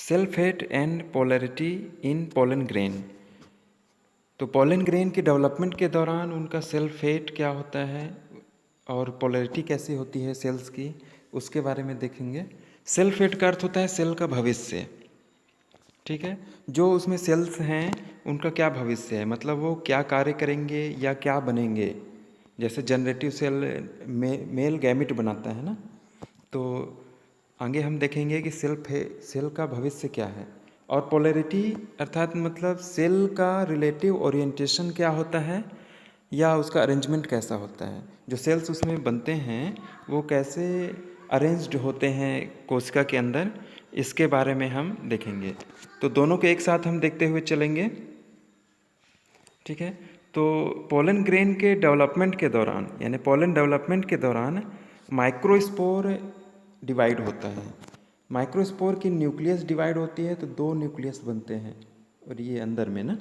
Cell fate and polarity in pollen grain. तो pollen grain के development के दौरान उनका सेल फेट क्या होता है और पोलैरिटी कैसी होती है सेल्स की, उसके बारे में देखेंगे। सेल फेट का अर्थ होता है सेल का भविष्य। ठीक है, जो उसमें सेल्स हैं उनका क्या भविष्य है, मतलब वो क्या कार्य करेंगे या क्या बनेंगे। जैसे जनरेटिव सेल मेल गैमिट बनाता है ना, तो आगे हम देखेंगे कि सेल का भविष्य क्या है। और पोलैरिटी अर्थात मतलब सेल का रिलेटिव ओरिएंटेशन क्या होता है या उसका अरेंजमेंट कैसा होता है, जो सेल्स उसमें बनते हैं वो कैसे अरेंज्ड होते हैं कोशिका के अंदर, इसके बारे में हम देखेंगे। तो दोनों को एक साथ हम देखते हुए चलेंगे। ठीक है, तो पोलन ग्रेन के डेवलपमेंट के दौरान यानी पोलन डेवलपमेंट के दौरान माइक्रोस्पोर डिवाइड होता है। माइक्रोस्पोर की न्यूक्लियस डिवाइड होती है तो दो न्यूक्लियस बनते हैं, और ये अंदर में ना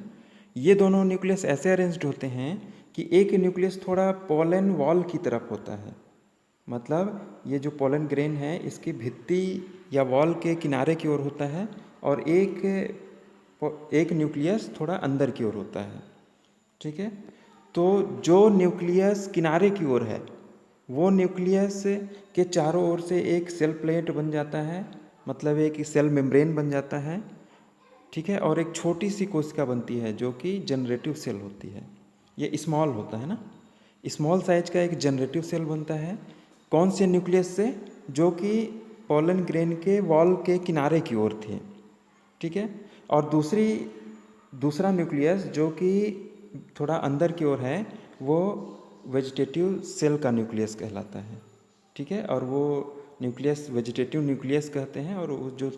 ये दोनों न्यूक्लियस ऐसे अरेंज्ड होते हैं कि एक न्यूक्लियस थोड़ा पोलन वॉल की तरफ होता है। मतलब ये जो पोलन ग्रेन है इसकी भित्ति या वॉल के किनारे की ओर होता है, और एक न्यूक्लियस थोड़ा अंदर की ओर होता है। ठीक है, तो जो न्यूक्लियस किनारे की ओर है वो न्यूक्लियस के चारों ओर से एक सेल प्लेट बन जाता है, मतलब एक सेल मेम्ब्रेन बन जाता है। ठीक है, और एक छोटी सी कोशिका बनती है जो कि जनरेटिव सेल होती है। ये स्मॉल होता है ना, स्मॉल साइज का एक जनरेटिव सेल बनता है। कौन से न्यूक्लियस से, जो कि पोलन ग्रेन के वॉल के किनारे की ओर थी। ठीक है, और दूसरा न्यूक्लियस जो कि थोड़ा अंदर की ओर है वो वेजिटेटिव सेल का न्यूक्लियस कहलाता है। ठीक है, और वो न्यूक्लियस वेजिटेटिव न्यूक्लियस कहते हैं, और वो जो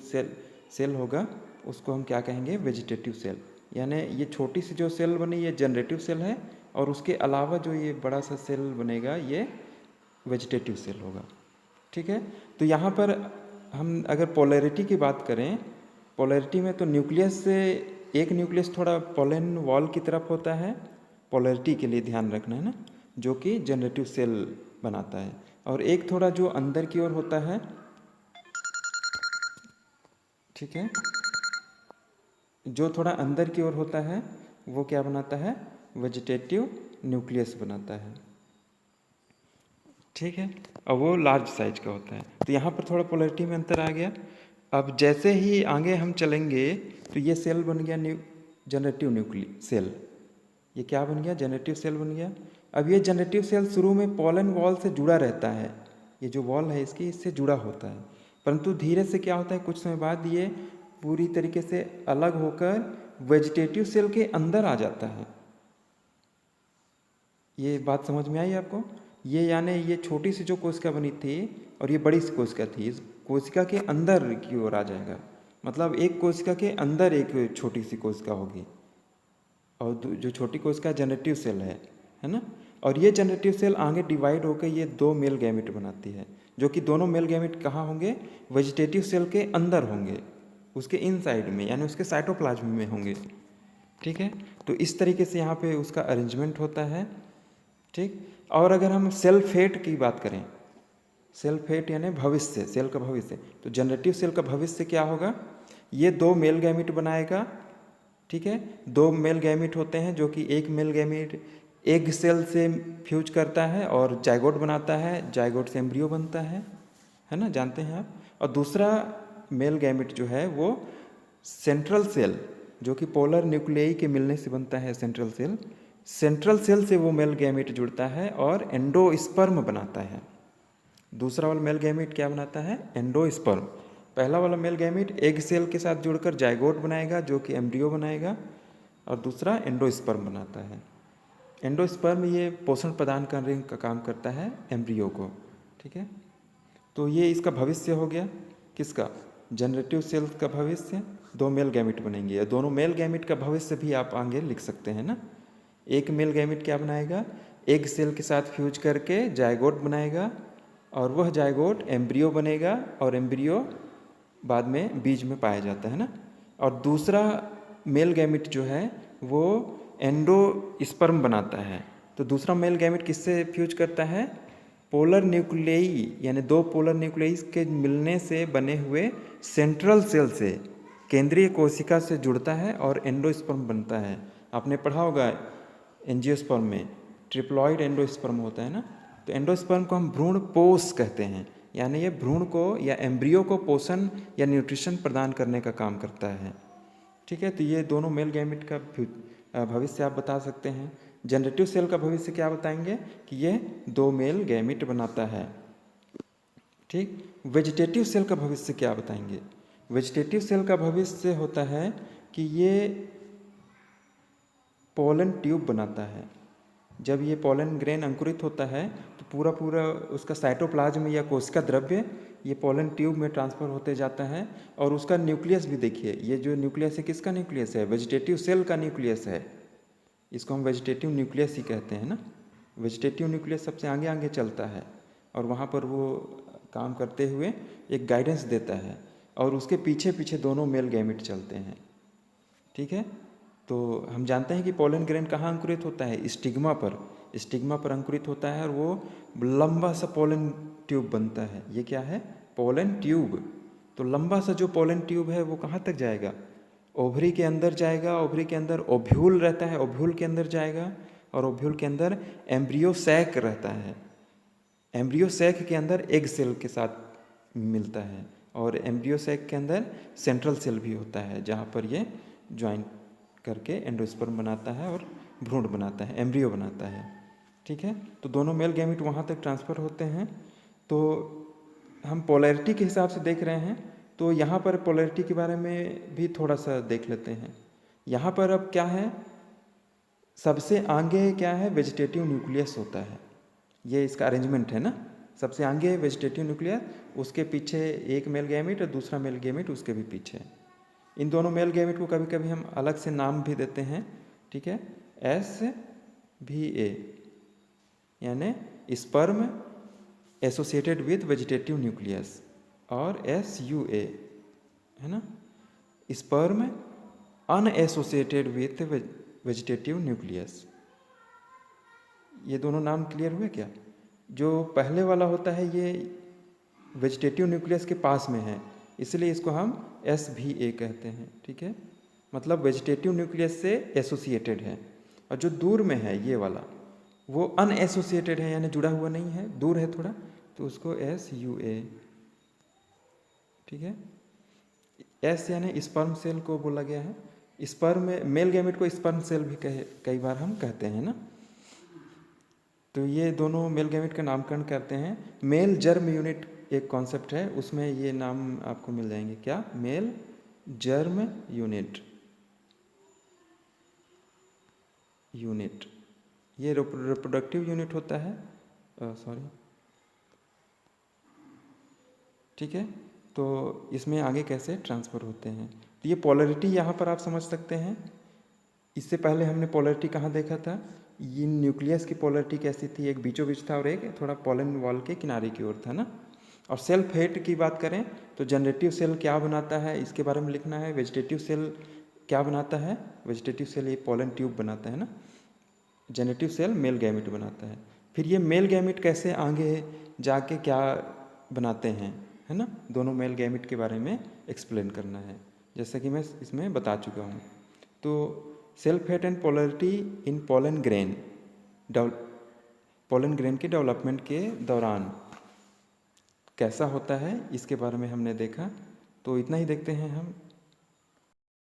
सेल होगा उसको हम क्या कहेंगे, वेजिटेटिव सेल। यानी ये छोटी सी जो सेल बनी ये जनरेटिव सेल है, और उसके अलावा जो ये बड़ा सा सेल बनेगा ये वेजिटेटिव सेल होगा। ठीक है, तो यहाँ पर हम अगर पोलैरिटी की बात करें, पोलैरिटी में तो न्यूक्लियस से एक न्यूक्लियस थोड़ा पोलन वॉल की तरफ होता है, पोलैरिटी के लिए ध्यान रखना है ना, जो कि जनरेटिव सेल बनाता है, और एक थोड़ा जो अंदर की ओर होता है। ठीक है, जो थोड़ा अंदर की ओर होता है वो क्या बनाता है, वेजिटेटिव न्यूक्लियस बनाता है। ठीक है, और वो लार्ज साइज का होता है। तो यहाँ पर थोड़ा पोलैरिटी में अंतर आ गया। अब जैसे ही आगे हम चलेंगे तो ये सेल बन गया जनरेटिव सेल। ये क्या बन गया, जनरेटिव सेल बन गया। अब ये जनरेटिव सेल शुरू में पोलन वॉल से जुड़ा रहता है, ये जो वॉल है इसकी इससे जुड़ा होता है, परंतु धीरे से क्या होता है, कुछ समय बाद ये पूरी तरीके से अलग होकर वेजिटेटिव सेल के अंदर आ जाता है। ये बात समझ में आई आपको? ये यानी ये छोटी सी जो कोशिका बनी थी और ये बड़ी सी कोशिका थी, इस कोशिका के अंदर की ओर आ जाएगा। मतलब एक कोशिका के अंदर एक छोटी सी कोशिका होगी, और जो छोटी कोशिका जनरेटिव सेल है ना, और ये जनरेटिव सेल आगे डिवाइड होकर ये दो मेल गैमेट बनाती है, जो कि दोनों मेल गैमेट कहाँ होंगे, वेजिटेटिव सेल के अंदर होंगे, उसके इनसाइड में यानी उसके साइटोप्लाज्म में होंगे। ठीक है, तो इस तरीके से यहाँ पे उसका अरेंजमेंट होता है। ठीक, और अगर हम सेल फेट की बात करें, सेल फेट यानी भविष्य, सेल का भविष्य, तो जनरेटिव सेल का भविष्य क्या होगा, ये दो मेल गैमेट बनाएगा। ठीक है, दो मेल गैमेट होते हैं, जो कि एक मेल गैमेट एग सेल से फ्यूज करता है और जाइगोट बनाता है, जाइगोट से एम्ब्रियो बनता है ना, जानते हैं आप। और दूसरा मेल गैमेट जो है वो सेंट्रल सेल, जो कि पोलर न्यूक्लियाई के मिलने से बनता है सेंट्रल सेल से वो मेल गैमेट जुड़ता है और एंडोस्पर्म बनाता है। दूसरा वाला मेल गैमेट क्या बनाता है, एंडोस्पर्म। पहला वाला मेल गैमेट एग सेल के साथ जुड़कर जाइगोट बनाएगा, जो कि एम्ब्रियो बनाएगा, और दूसरा एंडोस्पर्म बनाता है। एंडोस्पर्म ये पोषण प्रदान करने का काम करता है एम्ब्रियो को। ठीक है, तो ये इसका भविष्य हो गया, किसका, जनरेटिव सेल का भविष्य। दो मेल गैमेट बनेंगे, या दोनों मेल गैमेट का भविष्य भी आप आगे लिख सकते हैं ना। एक मेल गैमेट क्या बनाएगा, एग सेल के साथ फ्यूज करके जाइगोट बनाएगा, और वह जाइगोट एम्ब्रियो बनेगा, और एम्ब्रियो बाद में बीज में पाया जाता है ना। और दूसरा मेल गैमेट जो है वो एंडोस्पर्म बनाता है। तो दूसरा मेल गैमेट किससे फ्यूज करता है, पोलर न्यूक्लियाई यानी दो पोलर न्यूक्लियाई के मिलने से बने हुए सेंट्रल सेल से केंद्रीय कोशिका से जुड़ता है और एंडोस्पर्म बनता है। आपने पढ़ा होगा एंजियोस्पर्म में ट्रिप्लॉइड एंडोस्पर्म होता है ना। तो एंडोस्पर्म को हम भ्रूण पोष कहते हैं, यानी ये भ्रूण को या एम्ब्रियो को पोषण या न्यूट्रिशन प्रदान करने का काम करता है। ठीक है, तो ये दोनों मेल गैमेट का भविष्य आप बता सकते हैं। जनरेटिव सेल का भविष्य क्या बताएंगे कि ये 2 मेल गैमेट बनाता है। ठीक, वेजिटेटिव सेल का भविष्य क्या बताएंगे? वेजिटेटिव सेल का भविष्य होता है कि ये पोलन ट्यूब बनाता है। जब ये पोलन ग्रेन अंकुरित होता है तो पूरा पूरा उसका साइटोप्लाज्म या कोशिका द्रव्य ये पोलन ट्यूब में ट्रांसफ़र होते जाता है। और उसका न्यूक्लियस भी देखिए, ये जो न्यूक्लियस है किसका न्यूक्लियस है? वेजिटेटिव सेल का न्यूक्लियस है। इसको हम वेजिटेटिव न्यूक्लियस ही कहते हैं ना। वेजिटेटिव न्यूक्लियस सबसे आगे आगे चलता है और वहाँ पर वो काम करते हुए एक गाइडेंस देता है और उसके पीछे पीछे दोनों मेल गैमेट चलते हैं। ठीक है, तो हम जानते हैं कि पोलन ग्रेन कहाँ अंकुरित होता है? स्टिग्मा पर। स्टिग्मा पर अंकुरित होता है और वो लंबा सा पोलन ट्यूब बनता है। ये क्या है? Pollen tube. तो लंबा सा जो पोलन ट्यूब है वो कहाँ तक जाएगा? ओवरी के अंदर जाएगा। ओवरी के अंदर ओव्यूल रहता है, ओव्यूल के अंदर जाएगा और ओव्यूल के अंदर एम्ब्रियो सैक रहता है। एम्ब्रियो सैक के अंदर एग सेल के साथ मिलता है और एम्ब्रियो सैक के अंदर सेंट्रल सेल भी होता है जहाँ पर ये ज्वाइन करके एंडोस्पर्म बनाता है और भ्रूण बनाता है, एम्ब्रियो बनाता है। ठीक है, तो दोनों मेल गैमेट वहाँ तक ट्रांसफ़र होते हैं। तो हम पोलैरिटी के हिसाब से देख रहे हैं, तो यहाँ पर पोलैरिटी के बारे में भी थोड़ा सा देख लेते हैं। यहाँ पर अब क्या है, सबसे आगे क्या है? वेजिटेटिव न्यूक्लियस होता है। ये इसका अरेंजमेंट है ना। सबसे आगे वेजिटेटिव न्यूक्लियस, उसके पीछे एक मेल गैमेट और दूसरा मेल गैमेट उसके भी पीछे। इन दोनों मेल गैमेट को कभी कभी हम अलग से नाम भी देते हैं। ठीक है, SVA यानी sperm associated with vegetative nucleus और SUA है ना, स्पर्म अनएसोसिएटेड विथ वेजिटेटिव न्यूक्लियस। ये दोनों नाम क्लियर हुए क्या? जो पहले वाला होता है ये वेजिटेटिव न्यूक्लियस के पास में है, इसलिए इसको हम SVA कहते हैं। ठीक है, मतलब वेजिटेटिव न्यूक्लियस से एसोसिएटेड है। और जो दूर में है ये वाला वो अनएसोसिएटेड है, यानी जुड़ा हुआ नहीं है, दूर है थोड़ा, तो उसको SUA। ठीक है, S यानी स्पर्म सेल को बोला गया है। स्पर्म में मेल गैमेट को स्पर्म सेल भी कई बार हम कहते हैं ना। तो ये दोनों मेल गैमेट का नामकरण करते हैं। मेल जर्म यूनिट एक कॉन्सेप्ट है, उसमें ये नाम आपको मिल जाएंगे। क्या? Male germ unit. ये रिप्रोडक्टिव यूनिट होता है, सॉरी। ठीक है, तो इसमें आगे कैसे ट्रांसफ़र होते हैं, तो ये पोलैरिटी यहाँ पर आप समझ सकते हैं। इससे पहले हमने पोलैरिटी कहाँ देखा था? ये न्यूक्लियस की पोलैरिटी कैसी थी? एक बीचों बीच था और एक थोड़ा पोलन वॉल के किनारे की ओर था ना। और सेल फेट की बात करें तो जनरेटिव सेल क्या बनाता है इसके बारे में लिखना है। वेजिटेटिव सेल क्या बनाता है? वेजिटेटिव सेल ये पोलन ट्यूब बनाता है ना। जेनेटिव सेल मेल गैमेट बनाता है। फिर ये मेल गैमेट कैसे आगे जाके क्या बनाते हैं, है ना। दोनों मेल गैमेट के बारे में एक्सप्लेन करना है, जैसे कि मैं इसमें बता चुका हूँ। तो self hate and polarity in pollen grain, pollen grain के डेवलपमेंट के दौरान कैसा होता है इसके बारे में हमने देखा। तो इतना ही देखते हैं हम।